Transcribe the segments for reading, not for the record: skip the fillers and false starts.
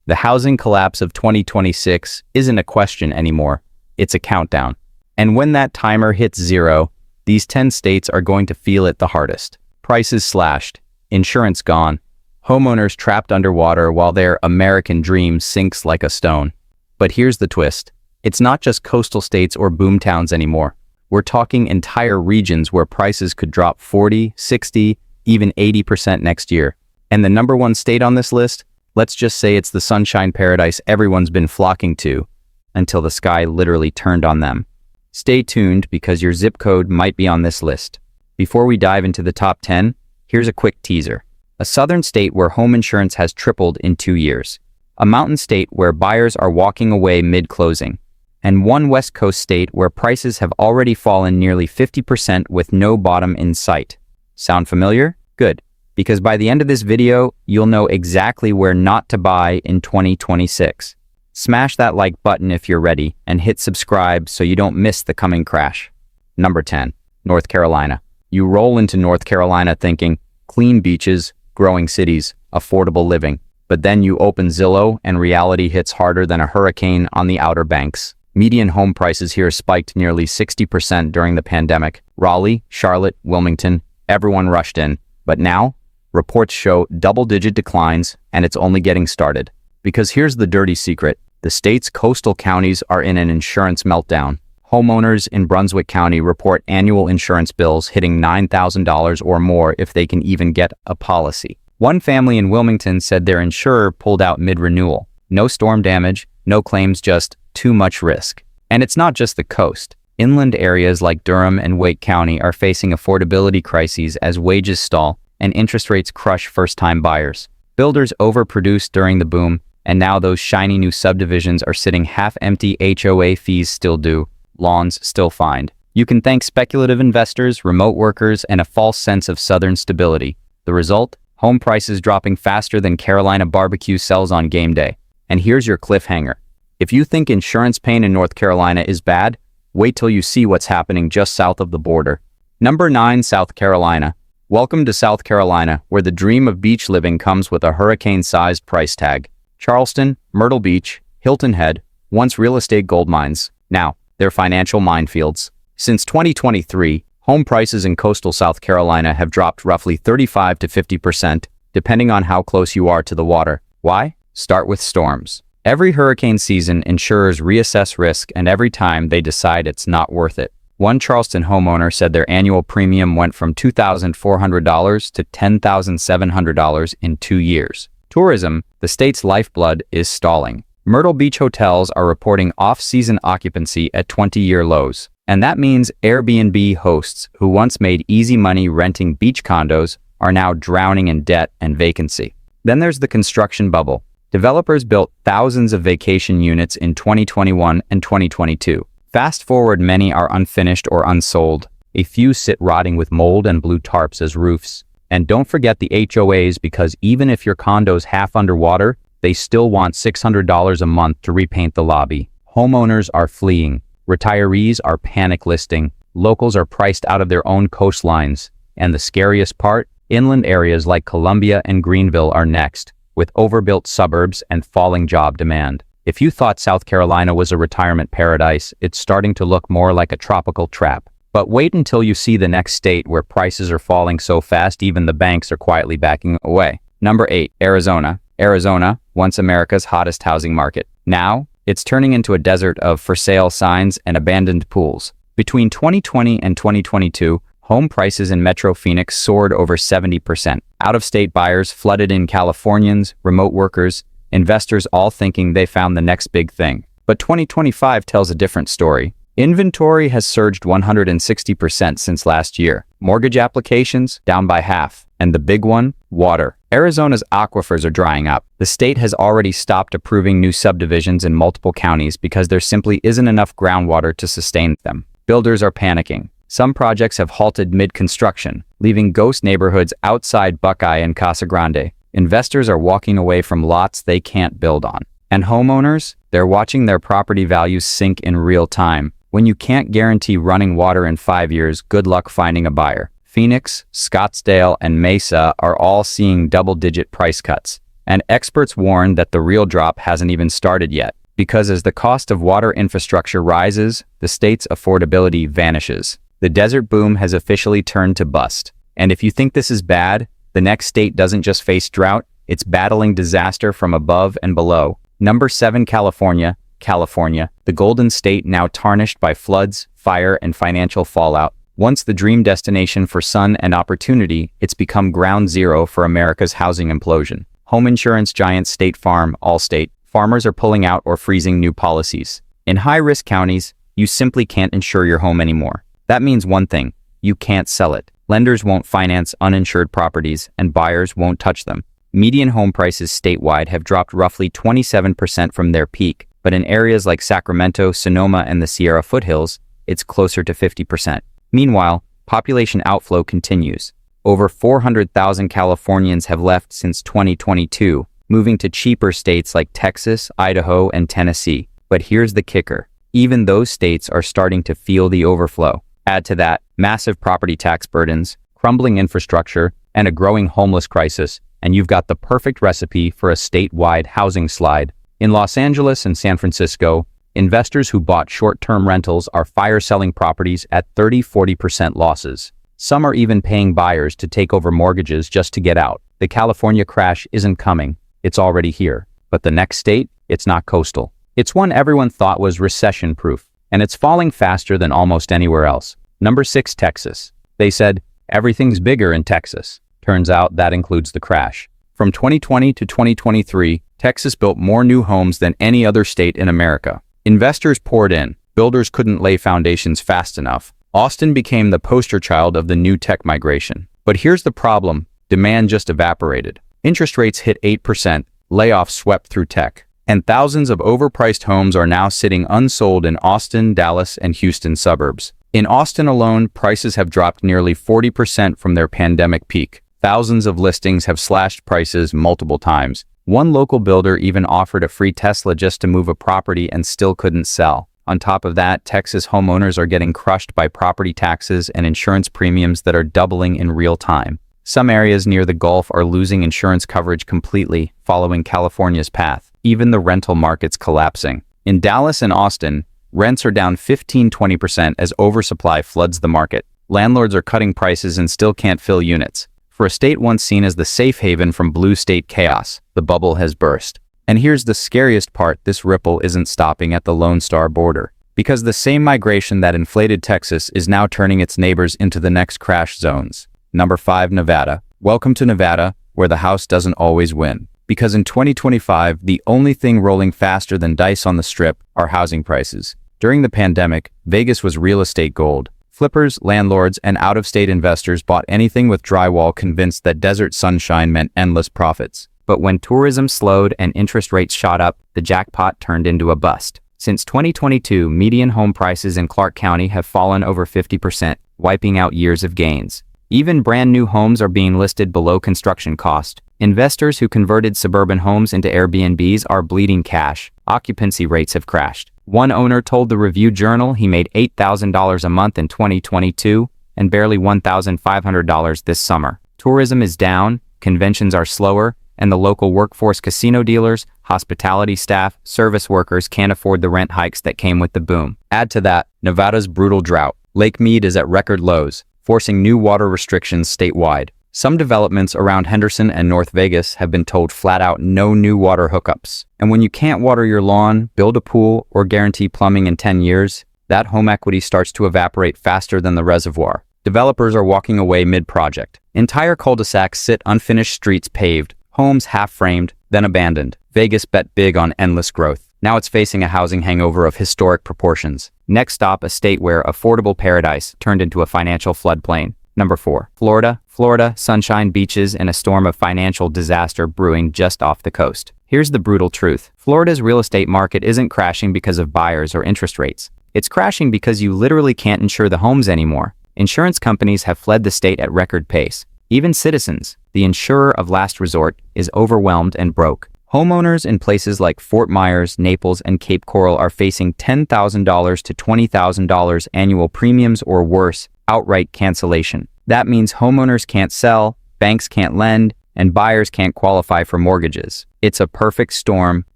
The housing collapse of 2026 isn't a question anymore. It's a countdown. And when that timer hits zero, these 10 states are going to feel it the hardest. Prices slashed, insurance gone, homeowners trapped underwater while their American dream sinks like a stone. But here's the twist. It's not just coastal states or boomtowns anymore. We're talking entire regions where prices could drop 40, 60, even 80% next year. And the number one state on this list? Let's just say it's the sunshine paradise everyone's been flocking to, until the sky literally turned on them. Stay tuned because your zip code might be on this list. Before we dive into the top 10, here's a quick teaser. A southern state where home insurance has tripled in 2 years. A mountain state where buyers are walking away mid-closing. And one West Coast state where prices have already fallen nearly 50% with no bottom in sight. Sound familiar? Good, because by the end of this video, you'll know exactly where not to buy in 2026. Smash that like button if you're ready, and hit subscribe so you don't miss the coming crash. Number 10, North Carolina. You roll into North Carolina thinking, clean beaches, growing cities, affordable living. But then you open Zillow and reality hits harder than a hurricane on the Outer Banks. Median home prices here spiked nearly 60% during the pandemic. Raleigh, Charlotte, Wilmington, everyone rushed in. But now, reports show double-digit declines, and it's only getting started. Because here's the dirty secret. The state's coastal counties are in an insurance meltdown. Homeowners in Brunswick County report annual insurance bills hitting $9,000 or more if they can even get a policy. One family in Wilmington said their insurer pulled out mid-renewal. No storm damage, no claims, just too much risk. And it's not just the coast. Inland areas like Durham and Wake County are facing affordability crises as wages stall and interest rates crush first-time buyers. Builders overproduced during the boom, and now those shiny new subdivisions are sitting half-empty, HOA fees still due, lawns still fined. You can thank speculative investors, remote workers, and a false sense of southern stability. The result? Home prices dropping faster than Carolina barbecue sells on game day. And here's your cliffhanger. If you think insurance pain in North Carolina is bad, wait till you see what's happening just south of the border. Number 9, South Carolina. Welcome to South Carolina, where the dream of beach living comes with a hurricane-sized price tag. Charleston, Myrtle Beach, Hilton Head, once real estate gold mines. Now, they're financial minefields. Since 2023, home prices in coastal South Carolina have dropped roughly 35 to 50%, depending on how close you are to the water. Why? Start with storms. Every hurricane season, insurers reassess risk, and every time they decide it's not worth it. One Charleston homeowner said their annual premium went from $2,400 to $10,700 in 2 years. Tourism, the state's lifeblood, is stalling. Myrtle Beach hotels are reporting off-season occupancy at 20-year lows. And that means Airbnb hosts who once made easy money renting beach condos are now drowning in debt and vacancy. Then there's the construction bubble. Developers built thousands of vacation units in 2021 and 2022. Fast forward, many are unfinished or unsold. A few sit rotting with mold and blue tarps as roofs. And don't forget the HOAs, because even if your condo's half underwater, they still want $600 a month to repaint the lobby. Homeowners are fleeing. Retirees are panic listing. Locals are priced out of their own coastlines. And the scariest part, inland areas like Columbia and Greenville are next, with overbuilt suburbs and falling job demand. If you thought South Carolina was a retirement paradise, it's starting to look more like a tropical trap. But wait until you see the next state where prices are falling so fast even the banks are quietly backing away. Number 8, Arizona. Arizona, once America's hottest housing market. Now, it's turning into a desert of for sale signs and abandoned pools. Between 2020 and 2022, home prices in Metro Phoenix soared over 70%. Out-of-state buyers flooded in, Californians, remote workers, investors all thinking they found the next big thing. But 2025 tells a different story. Inventory has surged 160% since last year. Mortgage applications down by half. And the big one, water. Arizona's aquifers are drying up. The state has already stopped approving new subdivisions in multiple counties because there simply isn't enough groundwater to sustain them. Builders are panicking. Some projects have halted mid-construction, leaving ghost neighborhoods outside Buckeye and Casa Grande. Investors are walking away from lots they can't build on. And homeowners, they're watching their property values sink in real time. When you can't guarantee running water in 5 years, good luck finding a buyer. Phoenix, Scottsdale, and Mesa are all seeing double-digit price cuts. And experts warn that the real drop hasn't even started yet, because as the cost of water infrastructure rises, the state's affordability vanishes. The desert boom has officially turned to bust. And if you think this is bad, the next state doesn't just face drought, it's battling disaster from above and below. Number 7, California. California, the Golden State now tarnished by floods, fire, and financial fallout. Once the dream destination for sun and opportunity, it's become ground zero for America's housing implosion. Home insurance giant State Farm, Allstate, farmers are pulling out or freezing new policies. In high-risk counties, you simply can't insure your home anymore. That means one thing: you can't sell it. Lenders won't finance uninsured properties, and buyers won't touch them. Median home prices statewide have dropped roughly 27% from their peak, but in areas like Sacramento, Sonoma, and the Sierra foothills, it's closer to 50%. Meanwhile, population outflow continues. Over 400,000 Californians have left since 2022, moving to cheaper states like Texas, Idaho, and Tennessee. But here's the kicker: even those states are starting to feel the overflow. Add to that massive property tax burdens, crumbling infrastructure, and a growing homeless crisis, and you've got the perfect recipe for a statewide housing slide. In Los Angeles and San Francisco, investors who bought short-term rentals are fire-selling properties at 30–40% losses. Some are even paying buyers to take over mortgages just to get out. The California crash isn't coming, it's already here. But the next state, it's not coastal. It's one everyone thought was recession-proof, and it's falling faster than almost anywhere else. Number 6, Texas. They said, everything's bigger in Texas. Turns out that includes the crash. From 2020 to 2023, Texas built more new homes than any other state in America. Investors poured in. Builders couldn't lay foundations fast enough. Austin became the poster child of the new tech migration. But here's the problem: demand just evaporated. Interest rates hit 8%, layoffs swept through tech, and thousands of overpriced homes are now sitting unsold in Austin, Dallas, and Houston suburbs. In Austin alone, prices have dropped nearly 40% from their pandemic peak. Thousands of listings have slashed prices multiple times. One local builder even offered a free Tesla just to move a property and still couldn't sell. On top of that, Texas homeowners are getting crushed by property taxes and insurance premiums that are doubling in real time. Some areas near the Gulf are losing insurance coverage completely, following California's path. Even the rental market's collapsing. In Dallas and Austin, rents are down 15–20% as oversupply floods the market. Landlords are cutting prices and still can't fill units. For a state once seen as the safe haven from blue state chaos, the bubble has burst. And here's the scariest part: this ripple isn't stopping at the Lone Star border. Because the same migration that inflated Texas is now turning its neighbors into the next crash zones. Number 5, Nevada. Welcome to Nevada, where the house doesn't always win. Because in 2025, the only thing rolling faster than dice on the Strip are housing prices. During the pandemic, Vegas was real estate gold. Flippers, landlords, and out-of-state investors bought anything with drywall, convinced that desert sunshine meant endless profits. But when tourism slowed and interest rates shot up, the jackpot turned into a bust. Since 2022, median home prices in Clark County have fallen over 50%, wiping out years of gains. Even brand new homes are being listed below construction cost. Investors who converted suburban homes into Airbnbs are bleeding cash. Occupancy rates have crashed. One owner told the Review Journal he made $8,000 a month in 2022 and barely $1,500 this summer. Tourism is down, conventions are slower, and the local workforce, casino dealers, hospitality staff, service workers can't afford the rent hikes that came with the boom. Add to that Nevada's brutal drought. Lake Mead is at record lows, forcing new water restrictions statewide. Some developments around Henderson and North Vegas have been told flat out no new water hookups. And when you can't water your lawn, build a pool, or guarantee plumbing in 10 years, that home equity starts to evaporate faster than the reservoir. Developers are walking away mid-project. Entire cul-de-sacs sit unfinished, streets paved, homes half-framed, then abandoned. Vegas bet big on endless growth. Now it's facing a housing hangover of historic proportions. Next stop, a state where affordable paradise turned into a financial floodplain. Number 4, Florida. Florida, sunshine, beaches, and a storm of financial disaster brewing just off the coast. Here's the brutal truth. Florida's real estate market isn't crashing because of buyers or interest rates. It's crashing because you literally can't insure the homes anymore. Insurance companies have fled the state at record pace. Even Citizens, the insurer of last resort, is overwhelmed and broke. Homeowners in places like Fort Myers, Naples, and Cape Coral are facing $10,000 to $20,000 annual premiums or worse, outright cancellation. That means homeowners can't sell, banks can't lend, and buyers can't qualify for mortgages. It's a perfect storm,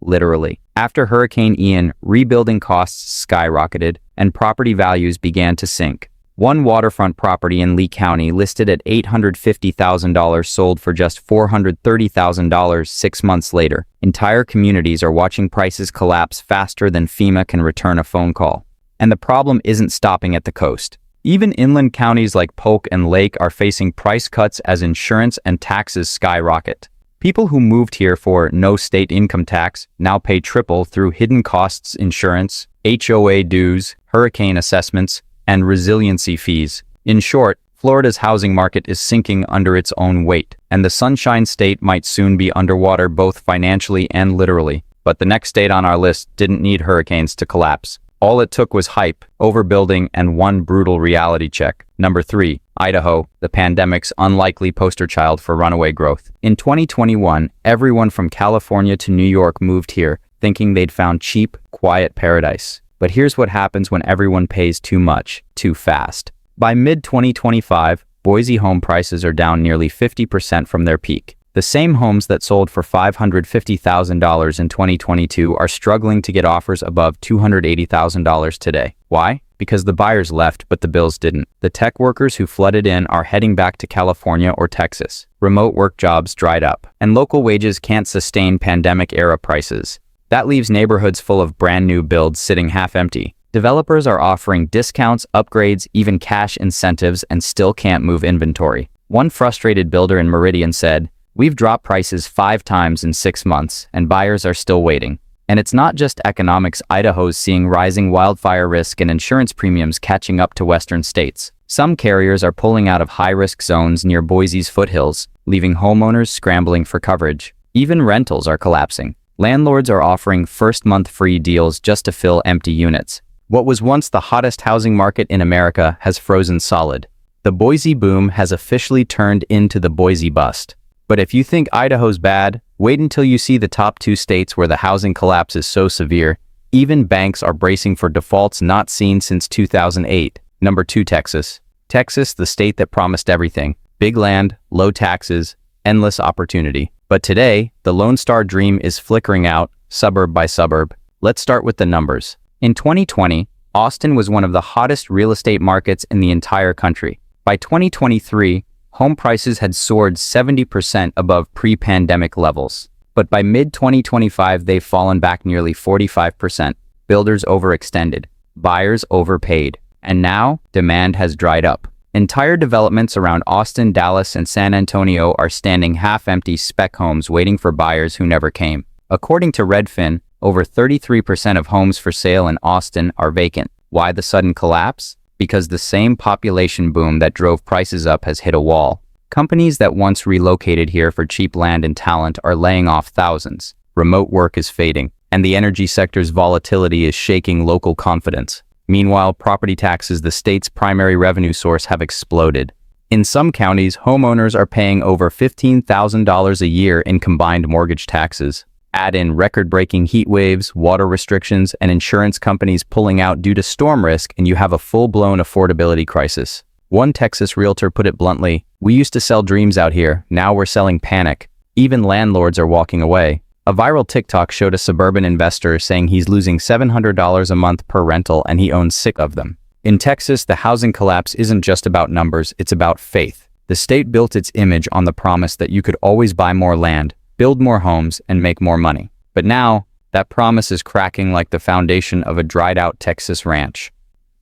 literally. After Hurricane Ian, rebuilding costs skyrocketed, and property values began to sink. One waterfront property in Lee County listed at $850,000 sold for just $430,000 6 months later. Entire communities are watching prices collapse faster than FEMA can return a phone call. And the problem isn't stopping at the coast. Even inland counties like Polk and Lake are facing price cuts as insurance and taxes skyrocket. People who moved here for no state income tax now pay triple through hidden costs insurance, HOA dues, hurricane assessments, and resiliency fees. In short, Florida's housing market is sinking under its own weight, and the Sunshine State might soon be underwater both financially and literally. But the next state on our list didn't need hurricanes to collapse. All it took was hype, overbuilding, and one brutal reality check. Number 3, Idaho, the pandemic's unlikely poster child for runaway growth. In 2021, everyone from California to New York moved here, thinking they'd found cheap, quiet paradise. But here's what happens when everyone pays too much, too fast. By mid-2025, Boise home prices are down nearly 50% from their peak. The same homes that sold for $550,000 in 2022 are struggling to get offers above $280,000 today. Why? Because the buyers left, but the bills didn't. The tech workers who flooded in are heading back to California or Texas. Remote work jobs dried up, and local wages can't sustain pandemic-era prices. That leaves neighborhoods full of brand new builds sitting half empty. Developers are offering discounts, upgrades, even cash incentives, and still can't move inventory. One frustrated builder in Meridian said, "We've dropped prices 5 times in 6 months, and buyers are still waiting." And it's not just economics. Idaho's seeing rising wildfire risk and insurance premiums catching up to western states. Some carriers are pulling out of high-risk zones near Boise's foothills, leaving homeowners scrambling for coverage. Even rentals are collapsing. Landlords are offering first-month free deals just to fill empty units. What was once the hottest housing market in America has frozen solid. The Boise boom has officially turned into the Boise bust. But if you think Idaho's bad, wait until you see the top 2 states where the housing collapse is so severe. Even banks are bracing for defaults not seen since 2008. Number 2, Texas. Texas, the state that promised everything. Big land, low taxes, endless opportunity. But today, the Lone Star dream is flickering out, suburb by suburb. Let's start with the numbers. In 2020, Austin was one of the hottest real estate markets in the entire country. By 2023, home prices had soared 70% above pre-pandemic levels. But by mid-2025, they've fallen back nearly 45%. Builders overextended, buyers overpaid, and now demand has dried up. Entire developments around Austin, Dallas, and San Antonio are standing half-empty spec homes waiting for buyers who never came. According to Redfin, over 33% of homes for sale in Austin are vacant. Why the sudden collapse? Because the same population boom that drove prices up has hit a wall. Companies that once relocated here for cheap land and talent are laying off thousands. Remote work is fading, and the energy sector's volatility is shaking local confidence. Meanwhile, property taxes, the state's primary revenue source, have exploded. In some counties, homeowners are paying over $15,000 a year in combined mortgage taxes. Add in record-breaking heat waves, water restrictions, and insurance companies pulling out due to storm risk, and you have a full-blown affordability crisis. One Texas realtor put it bluntly, "We used to sell dreams out here, now we're selling panic. Even landlords are walking away." A viral TikTok showed a suburban investor saying he's losing $700 a month per rental and he owns 6 of them. In Texas, the housing collapse isn't just about numbers, it's about faith. The state built its image on the promise that you could always buy more land, build more homes, and make more money. But now, that promise is cracking like the foundation of a dried-out Texas ranch.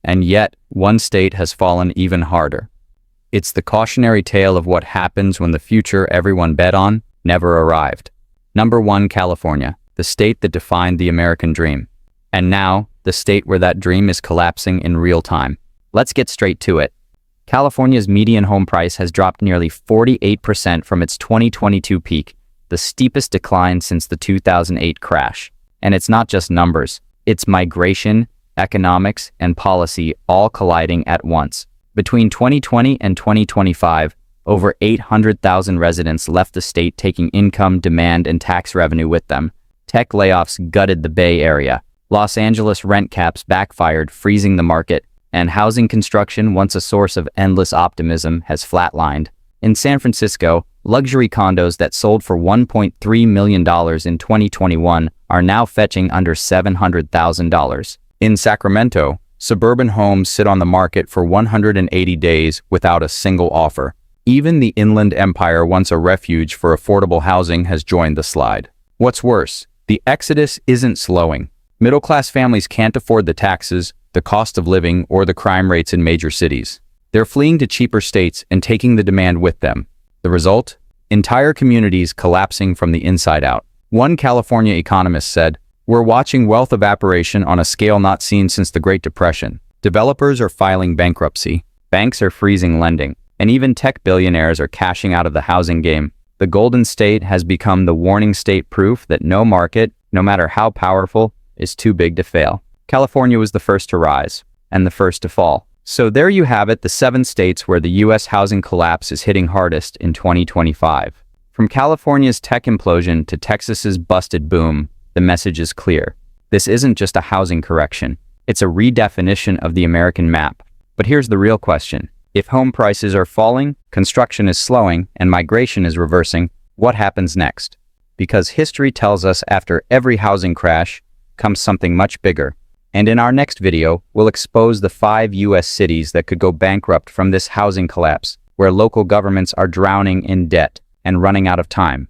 And yet, one state has fallen even harder. It's the cautionary tale of what happens when the future everyone bet on never arrived. Number 1, California, the state that defined the American dream. And now, the state where that dream is collapsing in real time. Let's get straight to it. California's median home price has dropped nearly 48% from its 2022 peak, the steepest decline since the 2008 crash. And it's not just numbers, it's migration, economics, and policy all colliding at once. Between 2020 and 2025, over 800,000 residents left the state, taking income, demand, and tax revenue with them. Tech layoffs gutted the Bay Area. Los Angeles rent caps backfired, freezing the market. And housing construction, once a source of endless optimism, has flatlined. In San Francisco, luxury condos that sold for $1.3 million in 2021 are now fetching under $700,000. In Sacramento, suburban homes sit on the market for 180 days without a single offer. Even the Inland Empire, once a refuge for affordable housing, has joined the slide. What's worse, the exodus isn't slowing. Middle-class families can't afford the taxes, the cost of living, or the crime rates in major cities. They're fleeing to cheaper states and taking the demand with them. The result? Entire communities collapsing from the inside out. One California economist said, "We're watching wealth evaporation on a scale not seen since the Great Depression. Developers are filing bankruptcy, banks are freezing lending, and even tech billionaires are cashing out of the housing game." The Golden State has become the warning state, proof that no market, no matter how powerful, is too big to fail. California was the first to rise, and the first to fall. So there you have it, the 7 states where the U.S. housing collapse is hitting hardest in 2025. From California's tech implosion to Texas's busted boom, the message is clear. This isn't just a housing correction. It's a redefinition of the American map. But here's the real question. If home prices are falling, construction is slowing, and migration is reversing, what happens next? Because history tells us after every housing crash comes something much bigger. And in our next video, we'll expose the 5 U.S. cities that could go bankrupt from this housing collapse, where local governments are drowning in debt and running out of time.